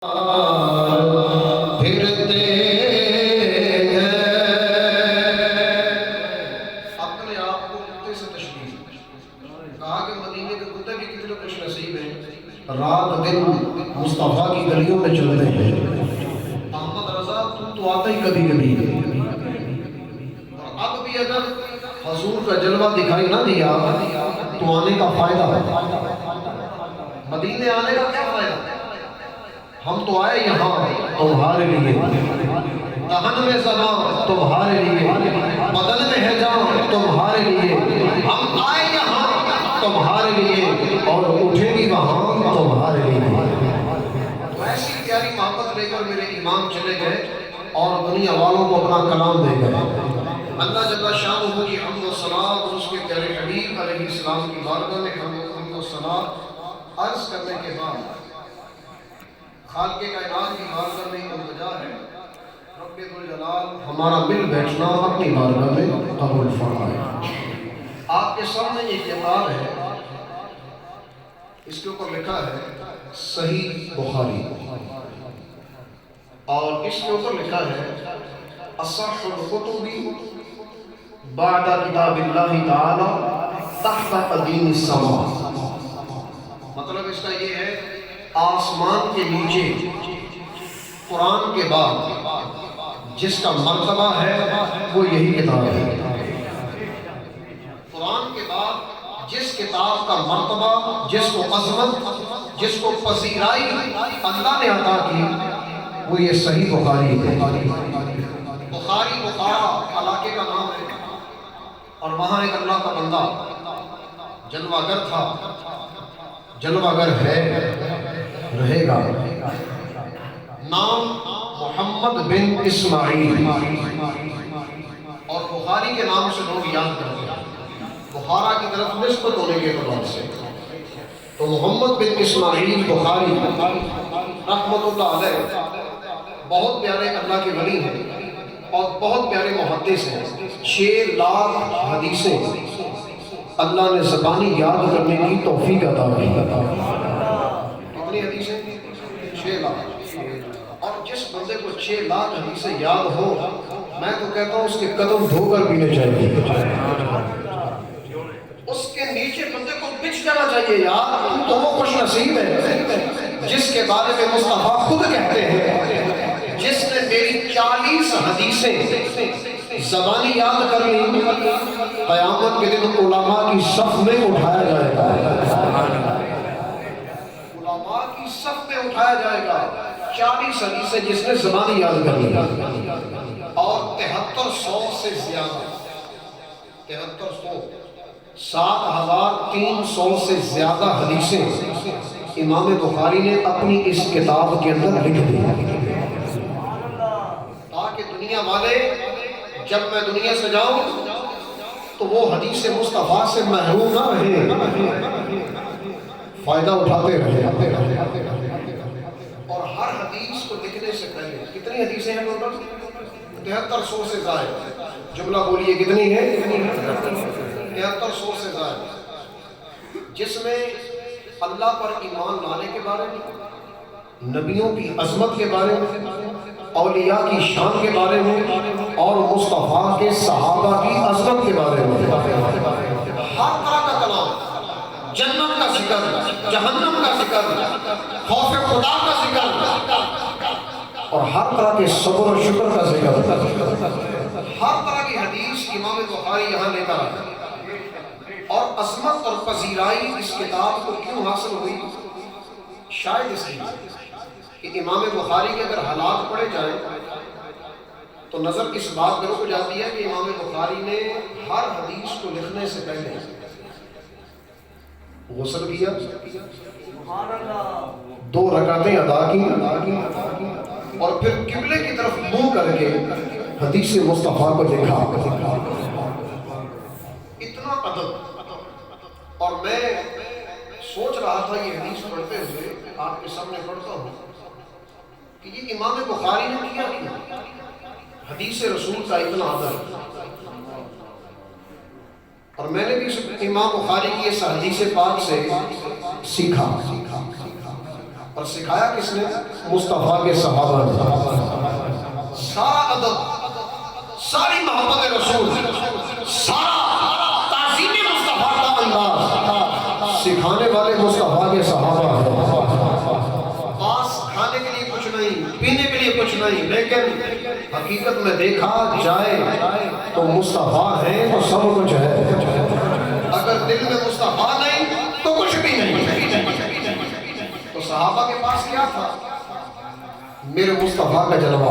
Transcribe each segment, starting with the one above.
پھرتے ہیں اپنے آپ کو کتے سے تشبیہ کہا کہ مدینے کے کتے بھی کتنے خوش نصیب ہیں، رات دن مصطفیٰ کی گلیوں میں چلتے ہیں۔ احمد رضا تم تو آتا ہی کبھی کبھی، اور اب بھی اگر حضور کا جلوہ دکھائی نہ دیا تو آنے کا فائدہ ہے، مدینے آنے کا کیا فائدہ؟ ہم تو آئے یہاں تمہارے لیے، دہن میں زبان تمہارے لیے، بدن میں ہے جان تمہارے لیے، ہم آئے یہاں تمہارے لیے اور اٹھے گی وہاں تمہارے لیے۔ تو ایسی پیاری محبت لے کر میرے امام چلے گئے اور دنیا والوں کو اپنا کلام دے گئے۔ اللہ جل شانہ کی حمد و ثنا اور اس کے پیارے حبیب علیہ السلام کی بارگاہ میں حمد و ثنا عرض کرنے کے بعد خالق کائنات کی بارگاہ میں التجا ہے، رب ذوالجلال ہمارا مل بیٹھنا اپنی بارگاہ میں قبول فرمائے۔ آپ کے سامنے یہ کتاب ہے، اس کے اوپر لکھا ہے صحیح بخاری، اور اس کے اوپر لکھا ہے اصح الکتب بعد کتاب اللہ تعالی تحت قدیم السماء۔ مطلب اس کا یہ ہے آسمان کے نیچے قرآن کے بعد جس کا مرتبہ ہے وہ یہی کتاب ہے۔ قرآن کے بعد جس کتاب کا مرتبہ، جس کو عظمت، جس کو پذیرائی اللہ نے عطا کی، وہ یہ صحیح بخاری ہے۔ بخاری بخارا علاقے کا نام ہے، اور وہاں ایک اللہ کا بندہ جلوہ گر تھا، جلوہ گر ہے، رہے گا، نام محمد بن اسماعیل، اور بخاری کے نام سے لوگ یاد کرتے ہیں بخارا کی طرف نسبت ہونے کے اعتبار سے۔ تو محمد بن اسماعیل بخاری رحمۃ اللہ علیہ بہت پیارے اللہ کے ولی ہیں اور بہت پیارے محدث ہیں۔ 6 لاکھ حدیثیں اللہ نے زبانی یاد کرنے کی توفیق عطا کی۔ کتنی حدیثیں؟ 6 لاکھ۔ اور جس بندے کو 6 لاکھ حدیثیں یاد ہو، میں تو کہتا ہوں اس کے قدم دھو کر پینے چاہیے، اس کے نیچے بندے کو بچ جانا چاہیے۔ یار تو وہ خوش نصیب ہے جس کے بارے میں مصطفیٰ خود کہتے ہیں جس نے میری 40 حدیثیں زبانی یاد کر لی، قیامت کے دن علماء کی صف میں اٹھایا جائے گا، علماء کی صف میں اٹھایا جائے گا۔ 40 حدیثیں جس نے زبانی یاد کر لی، اور 7300 سے زیادہ، 7300 سے زیادہ حدیثیں امام بخاری نے اپنی اس کتاب کے اندر لکھ دی، تاکہ دنیا والے جب میں دنیا سے جاؤں تو وہ حدیث مصطفیٰ سے محروم نہ رہے، فائدہ اٹھاتے رہے۔ اور ہر حدیث کو لکھنے سے پہلے کتنی حدیثیں ہیں ٹوٹل؟ 7300 سے زائد۔ جملہ بولیے کتنی ہے؟ 7300 سے زائد، جس میں اللہ پر ایمان لانے کے بارے میں، نبیوں کی عظمت کے بارے میں، اولیاء کی شان کے بارے میں، اور مصطفیٰ کے صحابہ کی عظمت کے بارے میں، ہر طرح کا کلام، جنت کا ذکر، جہنم کا ذکر، خوف خدا کا ذکر، اور ہر طرح کے صبر و شکر کا ذکر، ہر طرح کی حدیث امام بخاری یہاں لے کر آئے۔ اور عظمت اور پذیرائی اس کتاب کو کیوں حاصل ہوئی؟ شاید اس لیے کہ امام بخاری کے اگر حالات پڑھے جائیں تو نظر اس بات پر رک جاتی ہے کہ امام بخاری نے ہر حدیث کو لکھنے سے پہلے غسل کیا، 2 رکعتیں ادا کی، اور پھر قبلے کی طرف منہ کر کے حدیث مصطفیٰ کو لکھا۔ اتنا ادب۔ اور میں سوچ رہا تھا یہ حدیث پڑھتے ہوئے، آپ کے سامنے پڑھتا ہوں کہ یہ امام بخاری نے کیا حدیث رسول کا اتنا ادب۔ اور میں نے بھی امام بخاری کی اس حدیث پاک سے سیکھا۔ اور سکھایا کس نے؟ مصطفیٰ کے صحابہ نے۔ سارا ادب، ساری محبت رسول، سارا تعظیم مصطفیٰ کا انداز سکھانے والے مصطفیٰ کے صحابہ ہیں۔ پاس کھانے کے لیے کچھ نہیں، پینے کے لیے کچھ نہیں، لیکن حقیقت میں دیکھا جائے تو مصطفیٰ ہیں تو سب کچھ ہے۔ اگر دل میں مصطفیٰ نہیں تو کچھ بھی نہیں۔ تو صحابہ کے پاس کیا تھا؟ میرے مصطفیٰ کا جلوہ۔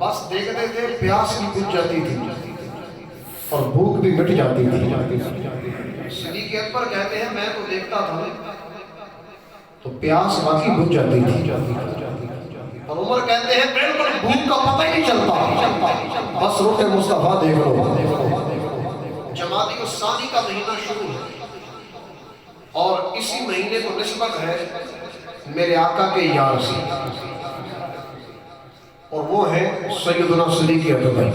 بس دیکھتے تھے، پیاس بھی بجھ جاتی تھی اور بھوک بھی مٹ جاتی تھی۔ صدیق اکبر کہتے ہیں میں تو دیکھتا تھا تو پیاس باقی بجھ جاتی تھی، اور عمر کہتے ہیں بالکل بھوک کا پتہ ہی نہیں چلتا، بس روٹے مصطفیٰ دیکھ لو۔ جمادی الثانی کا مہینہ شروع ہے اور اسی مہینے کو نسبت ہے میرے آقا کے یار سے، اور وہ ہے سیدنا صدیق اکبر۔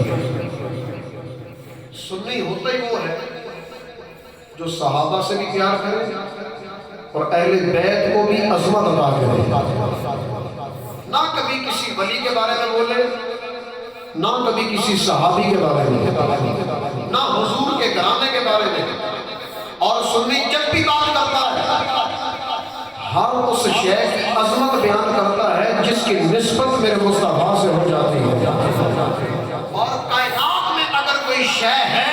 سنی ہوتا ہی وہ ہے جو صحابہ سے بھی پیار کرے اور اہل بیت کو بھی عظمت عطا کرے، نہ کبھی کسی ولی کے بارے میں بولے، نہ کبھی کسی صحابی کے بارے میں، نہ حضور کے گھرانے کے بارے میں۔ اور سنی جب بھی بات کرتا ہے ہر اس شے کی عظمت بیان کرتا ہے جس کی نسبت میرے مصطفیٰ سے ہو جاتی ہے۔ اور کائنات میں اگر کوئی شے ہے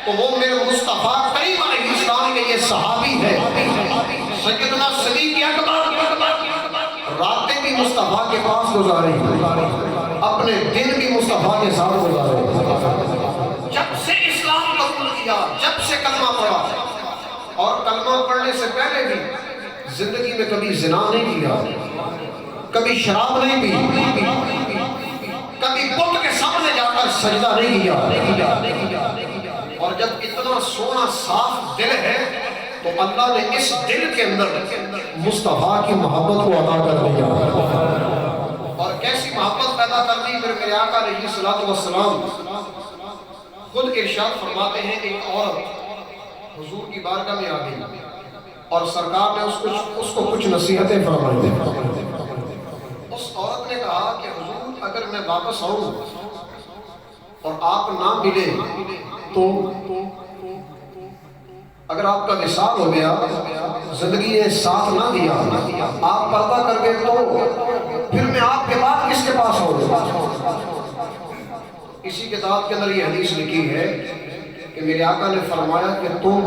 تو وہ میرے مصطفیٰ کریم علیہ السلام کے یہ صحابی ہے۔ سیدنا صدیق اکبر راتیں بھی مصطفیٰ کے پاس گزاری، اپنے دن بھی مصطفیٰ کے ساتھ گزارے۔ جب سے اسلام قبول کیا، جب سے کلمہ پڑھا، اور کلمہ پڑھنے سے پہلے بھی زندگی میں کبھی زنا نہیں کیا، کبھی شراب نہیں پی، کبھی بت کے سامنے جا کر سجدہ نہیں کیا۔ اور جب اتنا سونا صاف دل ہے تو اللہ نے اس دل کے اندر مصطفیٰ کی محبت کو عطا کر دیا۔ اور کیسی محبت پیدا کر دی؟ پھر میرے آقا علیہ الصلوۃ والسلام خود ارشاد فرماتے ہیں، ایک عورت حضور کی بارگاہ میں آ گئی اور سرکار نے اس کو کچھ نصیحتیں فرمائی۔ اس عورت نے کہا کہ حضور اگر میں واپس آؤں اور آپ نہ ملے تو اگر آپ کا وصال ہو گیا، زندگی نے ساتھ نہ دیا، آپ پردہ کر گئے تو پھر میں آپ کے بعد کس کے پاس ہوں؟ اسی کتاب کے اندر یہ حدیث لکھی ہے کہ میرے آقا نے فرمایا کہ تم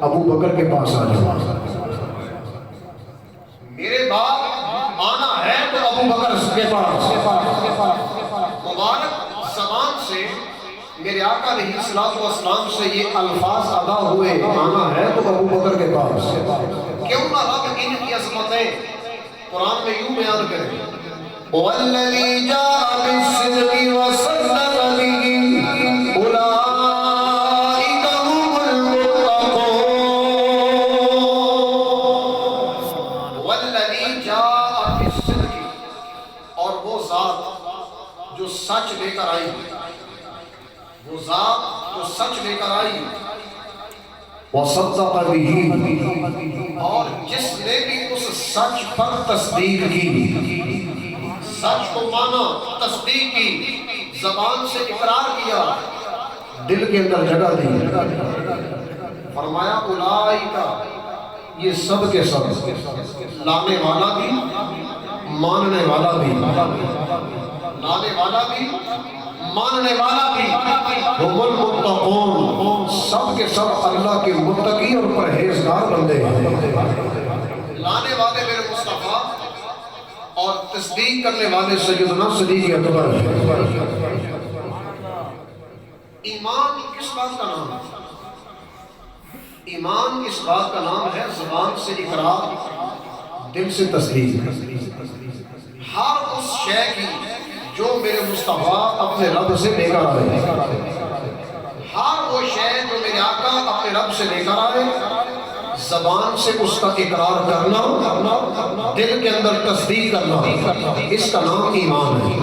ابو بکر کے پاس آ جاؤ، میرے بعد آنا ہے تو ابو بکر کے پاس۔ مبارک زبان سے میرے آقا علیہ الصلوۃ والسلام سے یہ الفاظ ادا ہوئے، آنا ہے تو ابو بکر کے پاس۔ کیوں نہ رب ان کی عظمتیں قرآن میں یوں بیان کرے، وَالَّذِي جَاءَ بِالصِّدْقِ وَصَدَّقَ بِهِ أُولَٰئِكَ هُمُ الْمُتَّقُونَ۔ وَالَّذِي جَاءَ بِالصِّدْقِ، اور وہ ذات جو سچ لے کر آئی، وہ ذات جو سچ لے کر آئی، وَصَدَّقَ بِهِ، اور جس نے بھی اس سچ پر تصدیق کی، سچ کو مانا، تصدیق کی، زبان سے اقرار کیا، دل کے اندر جگہ دی، فرمایا اولائکا، یہ سب کے سب، لانے والا بھی ماننے والا بھی، لانے والا بھی ماننے والا بھی، ہم المتقون، سب کے سب اللہ کے متقی اور پرہیزگار بندے ہیں۔ لانے والے میرے مصطفیٰ اور تصدیق کرنے والے سیدنا صدیق اکبر ہیں۔ ایمان کس بات کا نام ہے؟ ایمان اس بات کا نام ہے زبان سے اقرار، دل سے تصدیق۔ ہر اس شے کی جو میرے مصطفیٰ اپنے رب سے لے کر آئے، ہر وہ شے جو میرے آقا اپنے رب سے لے کر آئے، زبان سے اس کا اقرار کرنا، دل کے اندر تصدیق کرنا، اس کا نام ایمان ہے۔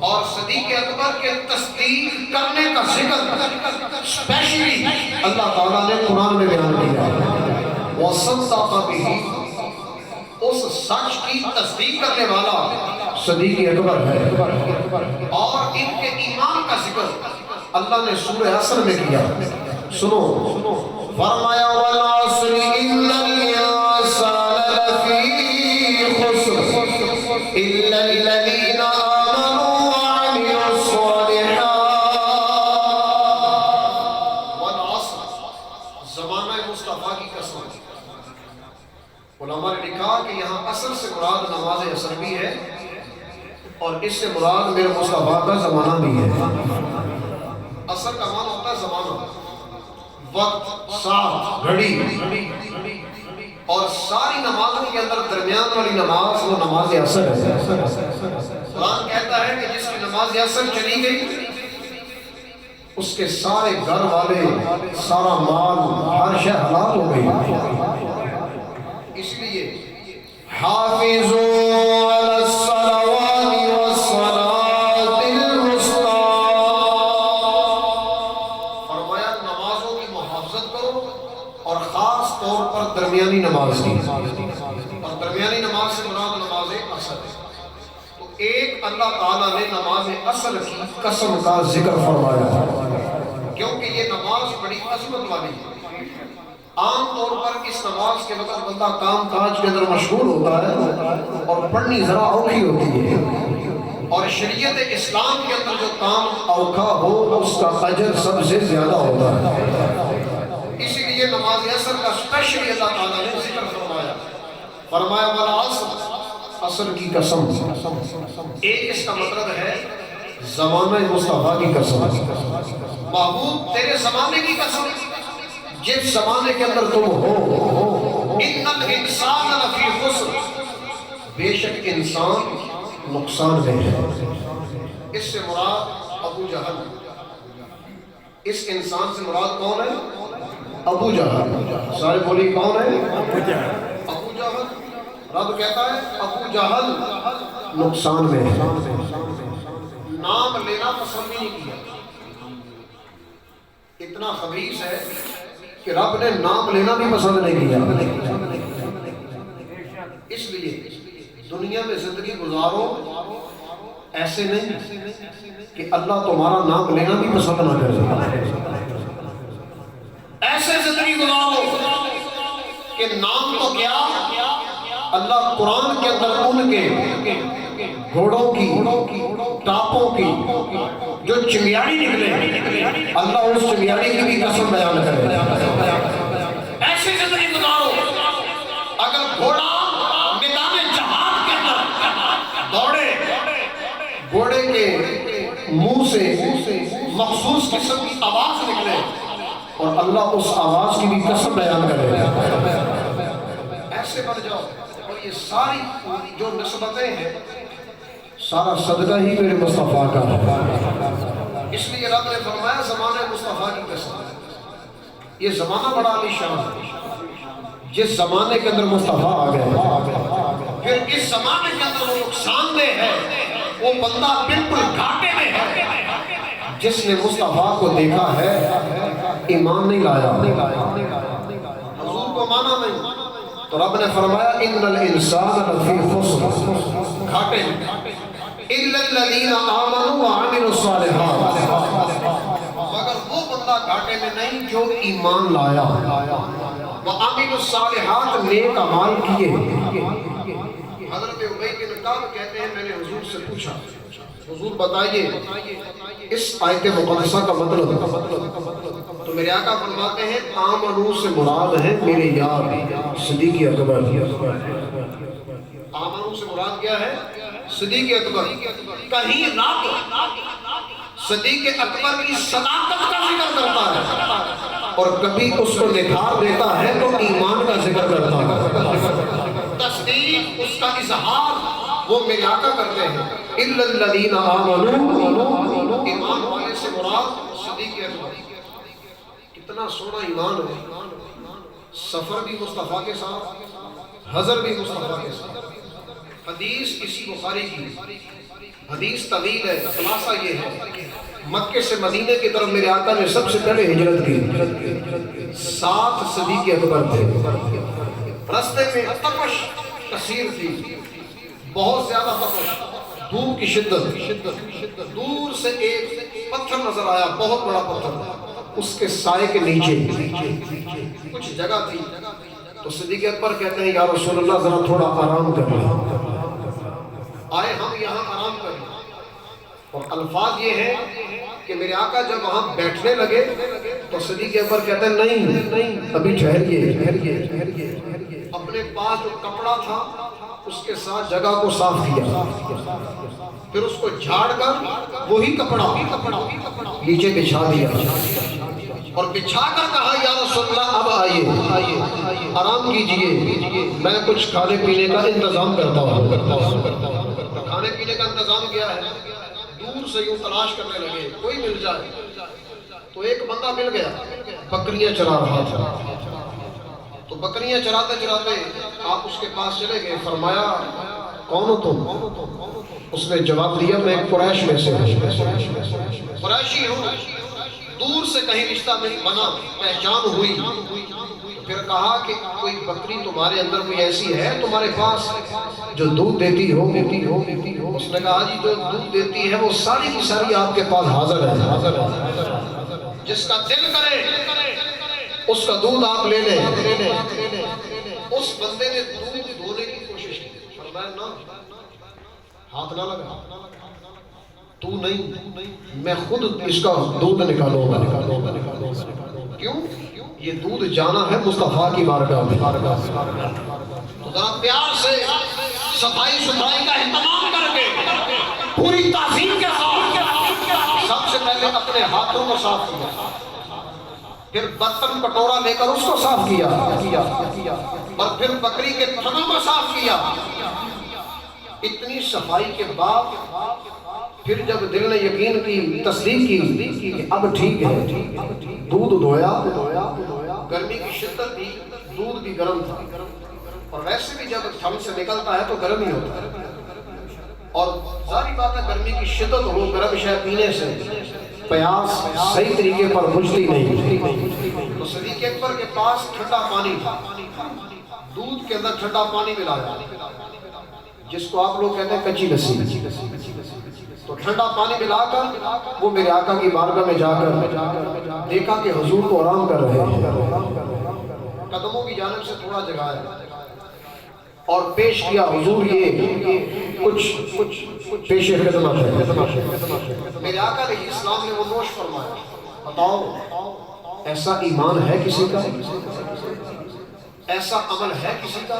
اور صدیق اکبر کے تصدیق کرنے کا ذکر اسپیشلی اللہ تعالیٰ نے قرآن میں بیان کیا، وَصَدَّقَ بِهِ اس سچ کی تصدیق کرنے والا صدیق اکبر ہے۔ اور ان کے ایمان کا ذکر اللہ نے سورہ عصر میں کیا۔ سنو، فرمایا والعصر ان الانسان لفی خسر الا الذین آمنوا وعملوا الصالحات۔ والعصر، زمانہ مصطفیٰ کی قسم۔ علماء نے لکھا کہ یہاں عصر سے مراد نماز عصر بھی ہے اور اس سے مراد میرے مصطفیٰ کا زمانہ بھی ہے۔ عصر کا معنی ہوتا ہے زمانہ، وقت، ساعت، گھڑی، اور ساری نمازوں کے اندر درمیان والی نماز وہ نماز عصر ہے۔ قرآن کہتا ہے کہ جس کی نماز عصر چلی گئی اس کے سارے گھر والے، سارا مال، ہر شے حلال ہو گئی۔ اس لیے حافظوا علی الصلوات والصلاة الوسطی، فرمایا نمازوں کی محافظت کرو اور خاص طور پر درمیانی نماز کی، اور درمیانی نماز سے مراد نماز عصر ہے۔ تو ایک اللہ تعالیٰ نے نماز عصر کی قسم کا ذکر فرمایا کیونکہ یہ نماز بڑی عظمت والی ہے۔ عام طور پر اس نماز کے وقت بندہ کام کاج کے اندر مشغول ہوتا ہے اور پڑھنی ذرا اوکھی ہوتی ہے، اور شریعت اسلام کے اندر جو کام اوکھا ہو اس کا اجر سب سے زیادہ ہوتا ہے۔ اسی لیے نماز عصر کا اسپیشلی اللہ تعالیٰ نے ذکر فرمایا والعصر، عصر کی قسم۔ ایک اس کا مطلب ہے زمانہ مصطفیٰ کی قسم، محبوب تیرے زمانے کی قسم، جس زمانے کے اندر تم ہو۔ ان الانسان لفی خسر، بے شک انسان نقصان میں ہے۔ اس سے مراد ابو جہل، اس انسان سے مراد کون ہے؟ ابو جہل۔ سارے بولی کون ہے؟ ابو جہل۔ رب کہتا ہے ابو جہل نقصان میں ہے، نام لینا پسند نہیں کیا، اتنا خبیث ہے کہ رب نے نام لینا بھی پسند نہیں کیا۔ اس لیے دنیا میں زندگی گزارو ایسے نہیں کہ اللہ تمہارا نام لینا بھی پسند نہ کرے، ایسے زندگی گزارو کہ نام تو کیا اللہ قرآن کے اندر ان کے گھوڑوں کی، ٹاپوں کی جو چنگیاڑی نکلے اللہ اس چنگیاڑی کی بھی قسم بیان کرے۔ ایسی زندگی گزارو اگر گھوڑا میدان جہاد کے اندر دوڑے، گھوڑے کے منہ سے مخصوص قسم کی آواز نکلے اور اللہ اس آواز کی بھی قسم بیان کرے، ایسے بن جاؤ۔ اور یہ ساری جو نسبتیں ہیں سارا صدقہ ہی میرے مصطفیٰ کا ہے۔ اس لیے رب نے فرمایا زمانہ مصطفیٰ کی قسم، یہ زمانہ بڑا عالی شان ہے۔ جس زمانے کے اندر مصطفیٰ آ گئے پھر اس زمانے کے اندر وہ نقصان دہ ہے، وہ بندہ بالکل گھاٹے میں ہے جس نے مصطفیٰ کو دیکھا ہے ایمان نہیں لایا، حضور کو مانا نہیں۔ تو رب نے فرمایا ان الانسان لفی خسر، گھاٹے میں، الا الذین آمنوا وعملوا الصالحات، مگر وہ بندہ گھاٹے میں نہیں جو ایمان لایا، وعملوا الصالحات، نیک اعمال کیے۔ حضرت ابی بن کعب کہتے ہیں میں نے حضور سے پوچھا حضور بتائیے اس آیت مقدسہ کا مطلب، تو میرے آقا فرماتے ہیں آمنو سے مراد ہے میرے یار صدیق اکبر۔ آمنو سے مراد کیا ہے؟ صدیق اکبر۔ کہیں رب صدیق اکبر کی صداقت کا ذکر کرتا ہے اور کبھی اس کو نکھار دیتا ہے تو ایمان کا ذکر کرتا ہے، تصدیق اس کا اظہار وہ میرے آقا کرتے ہیں۔ الا الذین آمنوا، ایمان والے سے مراد صدیق اکبر۔ کتنا سونا ایمان ہے، سفر بھی مصطفیٰ کے ساتھ، حضر بھی مصطفیٰ کے ساتھ۔ حدیث اسی بخاری کی حدیث طویل ہے، خلاصہ یہ ہے مکے سے مدینے کی طرف میرے آقا نے سب سے پہلے ہجرت کی، 7 صدیق اکبر تھے، رستے میں تپش کثیر تھی، بہت زیادہ تپش، دھوپ کی شدت، دور سے ایک پتھر نظر آیا، بہت بڑا پتھر، اس کے سائے کے نیچے کچھ جگہ تھی، تو صدیق اکبر کہتے ہیں یا رسول اللہ ذرا تھوڑا آرام کر لیں، آئے ہم یہاں آرام کر لیں۔ اور الفاظ یہ ہیں کہ میرے آقا جب وہاں بیٹھنے لگے تو صدیق اکبر کہتے ہیں نہیں ابھی ٹھہریے، اپنے پاس جو کپڑا تھا اس کے ساتھ جگہ کو صاف کیا، پھر اس کو جھاڑ کر وہی کپڑا نیچے بچھا دیا اور بچھا کر کہا یا رسول اللہ اب آئیے آرام کیجئے، میں کچھ کھانے پینے کا انتظام کرتا ہوں۔ کھانے پینے کا انتظام کیا ہے؟ دور سے یوں تلاش کرنے لگے کوئی مل جائے، تو ایک بندہ مل گیا، بکریاں چرا رہا تھا، تو بکریاں چراتے چراتے آپ اس کے پاس چلے گئے، فرمایا کون ہو تم؟ اس نے جواب دیا میں قریش میں سے ہوں، قریشی ہوں، دور سے کہیں رشتہ بنا، پہچان ہوئی، پھر کہا کہ کوئی بکری تمہارے اندر کوئی ایسی ہے تمہارے پاس جو دودھ دیتی ہو؟ اس نے کہا جی جو دودھ دیتی ہے وہ ساری کی ساری آپ کے پاس حاضر ہے، جس کا دل کرے اس کا دودھ آپ لے لیں۔ اس بندے نے دودھ دھونے کی کوشش کی، فرمایا نہ، ہاتھ نہ لگا، تو نہیں، میں خود اس کا دودھ نکالوں گا۔ کیوں؟ یہ دودھ جانا ہے مصطفیٰ کی بارگاہ میں، تو ذرا پیار سے صفائی ستھرائی کا اہتمام کر کے پوری تعظیم کے ساتھ سب سے پہلے اپنے ہاتھوں کو صاف کیا، پھر برتن کٹورا لے کر اس کو صاف کیا، اور پھر بکری کے تھنوں کو صاف کیا۔ اتنی صفائی کے بعد پھر جب دل نے یقین کی، تصدیق کی کہ اب ٹھیک ہے، دودھ دھویا، گرمی کی شدت تھی، دودھ بھی گرم تھا، اور ویسے بھی جب تھن سے نکلتا ہے تو گرم ہی ہوتا ہے، اور ظاہری بات ہے گرمی کی شدت ہو، گرم شے پینے سے پیاس صحیح طریقے پر بجھتی نہیں، تو صدیق اکبر کے پاس ٹھنڈا پانی تھا، دودھ کے اندر ٹھنڈا پانی ملایا، جس کو آپ لوگ کہتے ہیں کچی لسی، تو ٹھنڈا پانی ملا کر وہ میرے آقا کی بارگاہ میں جا کر دیکھا کہ حضور تو آرام کر رہے ہیں، قدموں کی جانب سے تھوڑا جگایا اور پیش کیا حضور یہ کچھ پیش خدمت ہے۔ میرے آقا علیہ السلام نے وہ نوش فرمایا، بتاؤ ایسا ایمان ہے کسی کا؟ ایسا عمل ہے کسی کا؟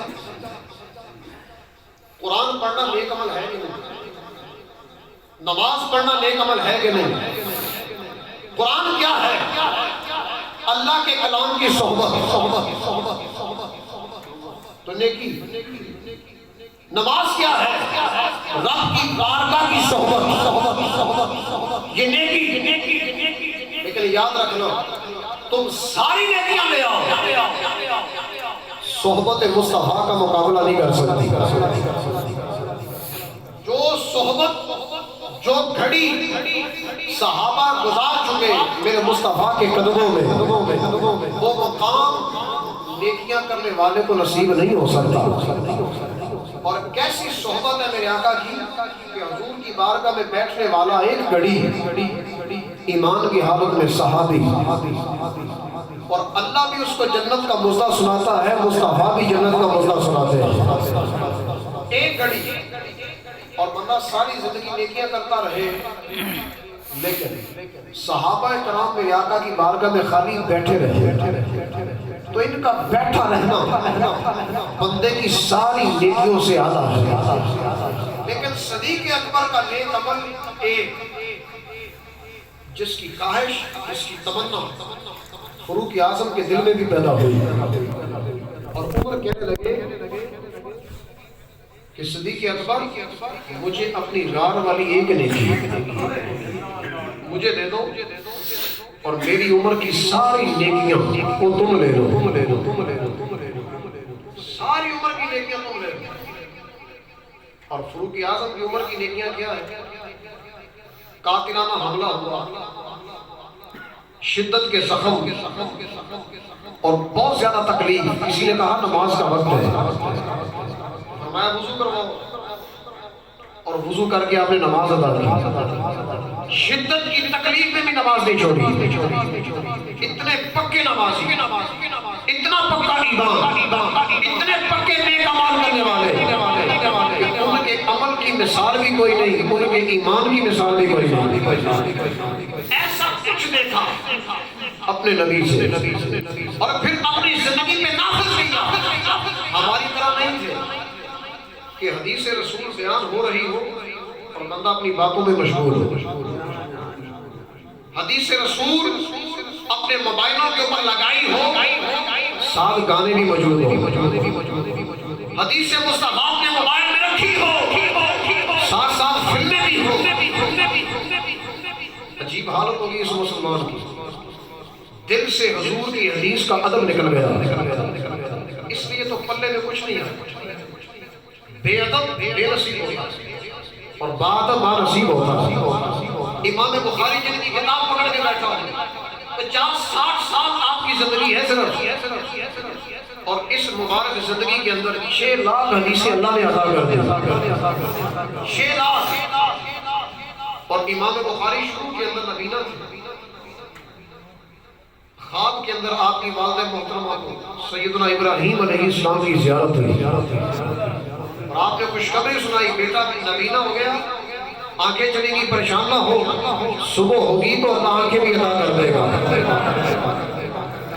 قرآن پڑھنا نیک عمل ہے کہ نہیں؟ نماز پڑھنا نیک عمل ہے کہ نہیں؟ قرآن کیا ہے؟ اللہ کے کلام کی صحبت، تو نیکی۔ نماز کیا ہے؟ رب کی بارگاہ کی صحبت، یہ نیکی۔ لیکن یاد رکھنا تم ساری نیکیاں لے آؤ، صحبت مصطفیٰ کا مقابلہ نہیں کر سکتی۔ جو صحبت، جو گھڑی صحابہ گزار چکے میرے مصطفیٰ کے قدموں میں، وہ مقام نیکیاں کرنے والے کو نصیب نہیں ہو سکتا۔ اور کیسی صحبت ہے میرے آقا کی کہ حضور کی بارگاہ میں بیٹھنے والا ایک گھڑی ایمان کی حالت میں صحابی، اور اللہ بھی اس کو جنت کا مزدہ سناتا ہے، مصطفیٰ بھی جنت کا مزدہ سناتے ہیں، ایک گھڑی، اور بندہ ساری زندگی نیکیاں کرتا رہے، لیکن صحابہ کرام میرے آقا کی بارگاہ میں خالی بیٹھے رہے، تو ان کا بیٹھا رہنا بندے کی ساری نیکیوں سے آدھا ہے۔ لیکن صدیق اکبر کا نیک عمل ایک، جس کی خواہش، جس کی تمنا فاروق اعظم کے دل میں بھی پیدا ہوئی، اور عمر کہنے لگے کہ صدیق اکبر مجھے اپنی رار والی ایک نیکی مجھے دے دو، اور میری عمر کی ساری نیکیاں وہ تم لے لو، ساری عمر کی نیکیاں تم لے لو۔ اور فاروق اعظم کی عمر کی نیکیاں کیا ہے؟ قاتلانہ حملہ ہوا، شدت کے زخم اور بہت زیادہ تکلیف، کسی نے کہا نماز کا وقت ہے، فرمایا وضو کرواؤ، اور وضو کر کے آپ نے نماز ادا کی۔ شدت کی تکلیف میں بھی نماز نہیں چھوڑی۔ اتنے پکے نمازی، اتنا پکا ایمان، اتنے پکے نیک عمل کرنے والے کہ ان کے عمل کی مثال بھی کوئی نہیں، ان کے ایمان کی مثال بھی کوئی نہیں۔ ایسا کچھ دیکھا اپنے نبی سے، اور پھر اپنی زندگی میں نافذ کیا۔ ہماری طرح نہیں تھے کہ حدیث رسول بیان ہو رہی ہو اور بندہ اپنی باتوں میں مشغول ہو۔ حدیث رسول اپنے موبائلوں کے اوپر لگائی ہو، ساتھ گانے بھی موجود ہو۔ حدیث مصطفیٰ اپنے موبائل میں رکھی ہو، ساتھ ساتھ فلمیں بھی ہو۔ عجیب حالت ہوگی اس مسلمان کی، دل سے حضور کی حدیث کا ادب نکل گیا، اس لیے تو پلے میں کچھ نہیں ہے۔ بے ادب بے نصیب ہوتا اور باادب بانصیب ہوتا۔ امام بخاری جن کی کتاب پکڑ کے بیٹھا ہوں، 50-60 سال آپ کی زندگی ہے صرف، اور اس مبارک زندگی کے اندر 6 لاکھ حدیثیں اللہ نے عطا کر دی، 6 لاکھ۔ اور امام بخاری شروع کے اندر نبینا تھی، خواب کے اندر آپ کی والدہ محترمہ کو سیدنا ابراہیم علیہ السلام کی زیارت ہوئی، اور آپ نے خوشخبری سنائی بیٹا نبینا ہو گیا، آنکھیں چلیں گی پریشان نہ ہو، صبح ہوگی تو اللہ آنکھیں بھی عطا کر دے گا۔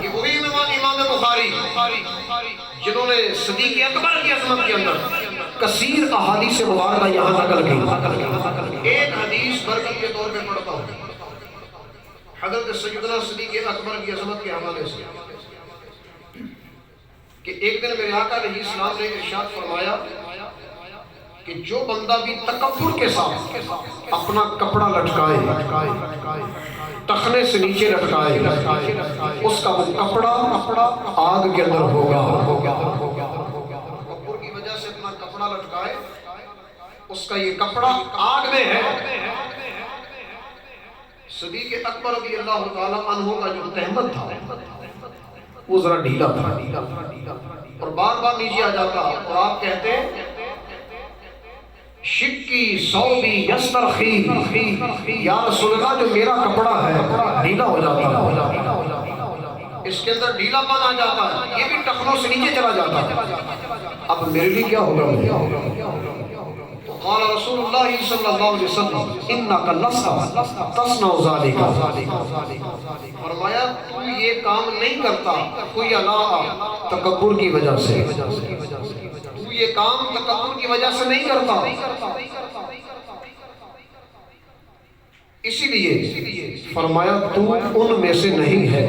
یہ وہی امام بخاری جنہوں نے صدیق اکبر کی عظمت کے اندر کثیر احادیث مبارکہ یہاں نقل کی۔ ایک حدیث برکت کے طور پہ پڑھتا ہوں حضرت سیدنا صدیق اکبر کی عظمت کے حوالے سے، کہ ایک دن میرے آقا علیہ السلام نے ارشاد فرمایا کہ جو بندہ بھی تکبر کے ساتھ اپنا کپڑا لٹکائے، ٹخنے سے نیچے لٹکائے، اس کا وہ کپڑا آگ کے اندر ہوگا۔ تکبر کی وجہ سے اپنا کپڑا لٹکائے، اس کا یہ کپڑا آگ میں ہے۔ صدیق اکبر رضی اللہ تعالیٰ عنہ کا جو تہمت تھا وہ ذرا ڈھیلا تھا، اور بار بار نیچے آ جاتا، اور آپ کہتے شکی صوبی یسترخی، یا رسول اللہ جو میرا کپڑا ہے ڈھیلا ہو جاتا ہے، اس کے اندر ڈھیلا پن آ جاتا ہے، یہ بھی ٹخنوں سے نیچے چلا جاتا ہے، اب میرے لیے کیا ہوگا؟ قال رسول اللہ صلی اللہ علیہ وسلم انک لست تصنع ذلک، فرمایا تو یہ کام نہیں کرتا کوئی اللہ تکبر کی وجہ سے، تو یہ کام تکبر کی وجہ سے نہیں کرتا، اسی لیے فرمایا تو ان میں سے نہیں ہے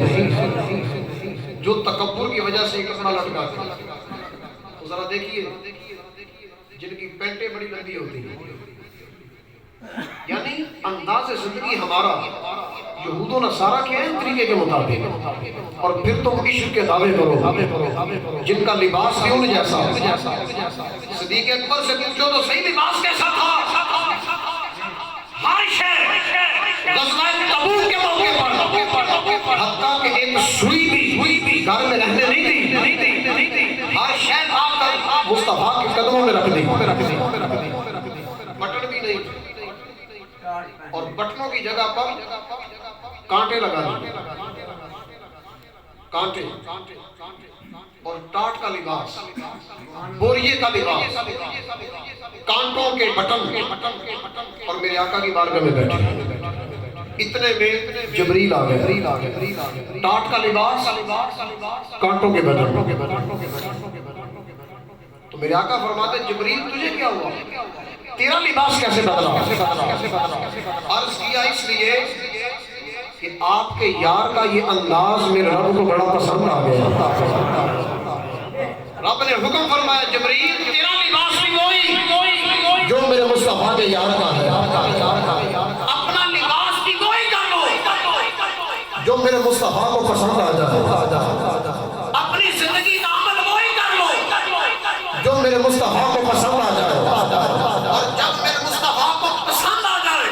جو تکبر کی وجہ سے کپڑا لٹکاتے ہیں۔ تو ذرا دیکھیے جن کی پینٹیں بڑی لمبی ہوتی ہیں، یعنی انداز زندگی ہمارا یہود و نصارہ کے ہیں طریقے کے مطابق، اور پھر تم عشق کے دعوے کرو جن کا لباس بھی ان جیسا۔ صدیق اکبر سے پوچھو تو صحیح لباس کیسا تھا؟ ہر شے غزوہ تبوک کے موقع پر حتیٰ کہ ایک سوئی بھی گھر میں رہنے نہیں دی، ہر شے آ کر مصطفیٰ کے قدموں میں رکھ دی، بٹن بھی نہیں، اور بٹنوں کی جگہ پر کانٹے لگا دی، کانٹے اور ٹاٹ کا لباس، بوریے کا لباس، کانٹوں کے بٹن، اور میرے آقا کی بارگاہ میں بیٹھے، اتنے میں جبریل آ گئے، ٹاٹ کا لباس، کانٹوں کے بٹن۔ تو میرے آقا فرماتے جبریل تجھے کیا ہوا؟ تیرا لباس کیسے بدلا؟ عرض کیا اس لیے کہ آپ کے یار کا یہ انداز میرے رب کو بڑا پسند آ گیا۔ رب نے حکم فرمایا جبریل تیرا لباس بھی وہی جو میرے مصطفیٰ کے یار کا ہے، اپنا لباس بھی وہی کر لو جو میرے مصطفیٰ کو پسند آ جائے، اپنی زندگی کا عمل وہی کر لو جو میرے مصطفیٰ کو پسند آ جائے، اور جب میرے مصطفیٰ کو پسند آ جائے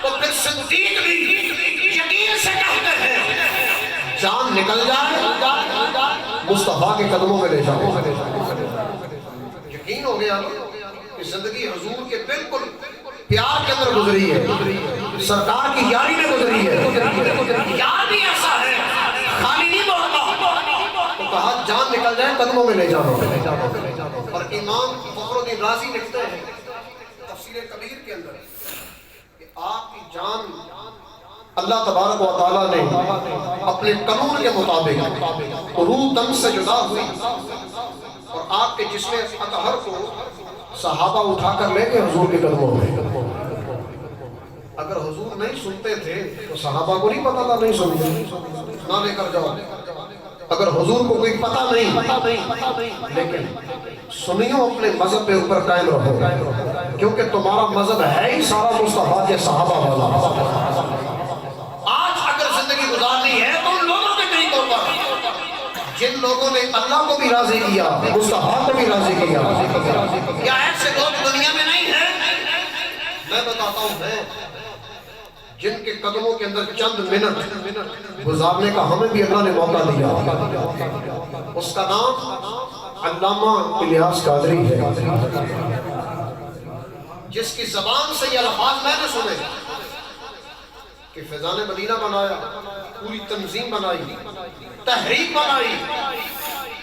تو پھر صدیق بھی یقین سے کہتے ہیں جان نکل جائے مصطفیٰ کے قدموں میں لے جاؤ۔ یقین ہو گیا کہ زندگی حضور کے بالکل پیار کے اندر گزری ہے، سرکار کی یاری میں گزری ہے۔ یار بھی ایسا ہے خالی نہیں بولتا، تو کہا جان نکل جائے قدموں میں لے جاؤ۔ اور امام فخر الدین رازی لکھتے ہیں تفسیر کبیر کے اندر کہ آپ کی جان اللہ تبارک و تعالیٰ نے اپنے قانون کے مطابق روح تن سے جدا ہوئی اور آپ کے جسم اطہر کو صحابہ اٹھا کر لے کے حضور کے قدموں میں۔ اگر حضور نہیں سنتے تھے تو صحابہ کو نہیں پتا تھا نہیں سنتے، نہ لے کر جاؤ۔ اگر حضور کو کوئی پتا نہیں، لیکن سنیوں اپنے مذہب پہ اوپر قائم رہو، کیونکہ تمہارا مذہب ہے ہی سارا مصطفیٰ کے صحابہ والا۔ آج اگر زندگی گزارنی ہے تو ان لوگوں کے طریقوں پر جن لوگوں نے اللہ کو بھی راضی کیا، مصطفیٰ کو بھی راضی کیا۔ کیا ایسے لوگ دنیا میں نہیں ہیں؟ میں بتاتا ہوں ہے، جن کے قدموں کے اندر چند منٹ گزارنے کا ہمیں بھی اللہ نے موقع دیا۔ اس کا نام علامہ الیاس قادری ہے، جس کی زبان سے یہ الفاظ میں نے سنے کہ فیضان مدینہ بنایا، پوری تنظیم بنائی، تحریک بنائی،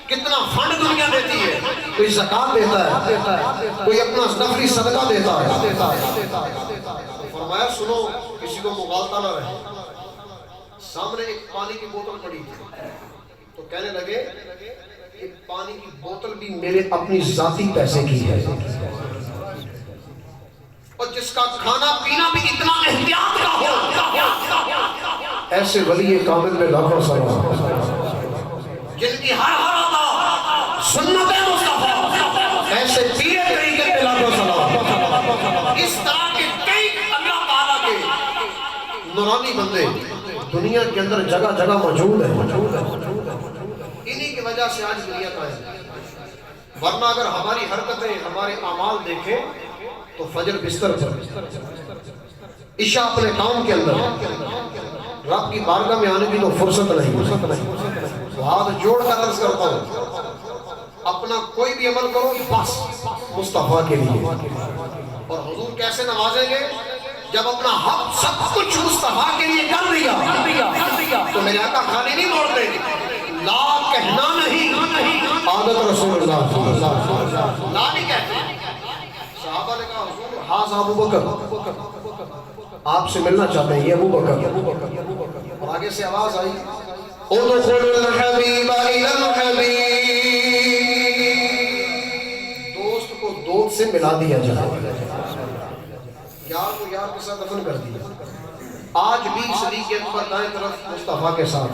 کتنا فنڈ دنیا دیتی ہے، کوئی زکات دیتا ہے، کوئی اپنا نفلی صدقہ دیتا ہے۔ فرمایا سنو کسی کو مغالطہ نہ رہے۔ سامنے ایک پانی کی بوتل پڑی تھی تو کہنے لگے کہ پانی کی بوتل بھی میرے اپنی ذاتی پیسے کی ہے، اور جس کا کھانا پینا بھی اتنا احتیاط کا ہو، ایسے ولی کامل میں لاکھوں سلام، جن کی ہر ادا سنت مصطفیٰ، ایسے پیرے طریقے پہ لاکھوں سلام۔ اس طرح کے کئی اللہ تعالیٰ کے نورانی بندے دنیا کے اندر جگہ جگہ موجود ہیں۔ انہی کی وجہ سے آج دنیا کا ہے، ورنہ اگر ہماری حرکتیں ہمارے اعمال دیکھیں تو فجر بستر پر، عشاء اپنے کام کے اندر، رب کی بارگاہ میں آنے کی تو فرصت نہیں۔ ہاتھ جوڑ کر عرض کرتا ہوں اپنا کوئی بھی عمل کرو بس مصطفیٰ کے لیے۔ اور حضور کیسے نوازیں گے؟ جب اپنا حق سب کچھ مصطفیٰ کے لیے کر دیا تو میرے آقا خالی نہیں موڑتے، لا کہنا نہیں، عادت رسول اللہ لا نہیں کہتے۔ صحابہ نے کہا حضور ہاں ابو بکر، آپ سے ملنا چاہتے ہیں، یہ ابو بکر۔ اور آگے سے آواز آئی ادخل الحبیب الی الحبیب، دوست کو دوست سے ملا دیا جائے، یار کو یار کے ساتھ دفن کر دیا۔ آج بھی صدیق اکبر دائیں طرف مصطفیٰ کے ساتھ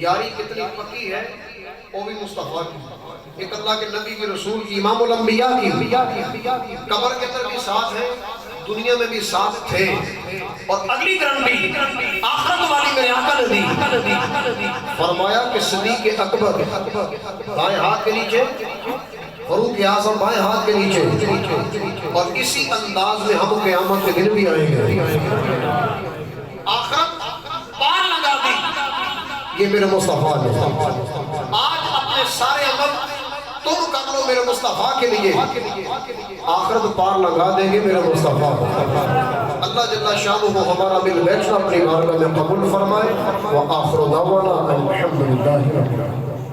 یاری کتنی پکی ہے، وہ بھی مصطفیٰ کی، ایک اللہ کے نبی کی رسول کی، امام الانبیاء کی، قبر کے اندر بھی ساتھ ہے، دنیا میں بھی ساتھ تھے، اور اگلی گرنٹی آخرت والی میرے آقا نے دی۔ فرمایا کہ صدیق اکبر دائیں ہاتھ کے نیچے، فاروق اعظم بائیں ہاتھ کے نیچے، اور اسی انداز میں ہم قیامت کے دن بھی آئیں گے۔ آخرت پار لگا دی، یہ میرے مصطفیٰ نے۔ آج اپنے سارے عمل تم کر لو میرے مصطفیٰ کے لیے، آخرت پار لگا دیں گے میرے مصطفیٰ۔ اللہ جل شانہ ہمارا مل بیٹھنا اپنی بارگاہ میں قبول فرمائے۔ وآخر دعوانا الحمدللہ رب العالمین۔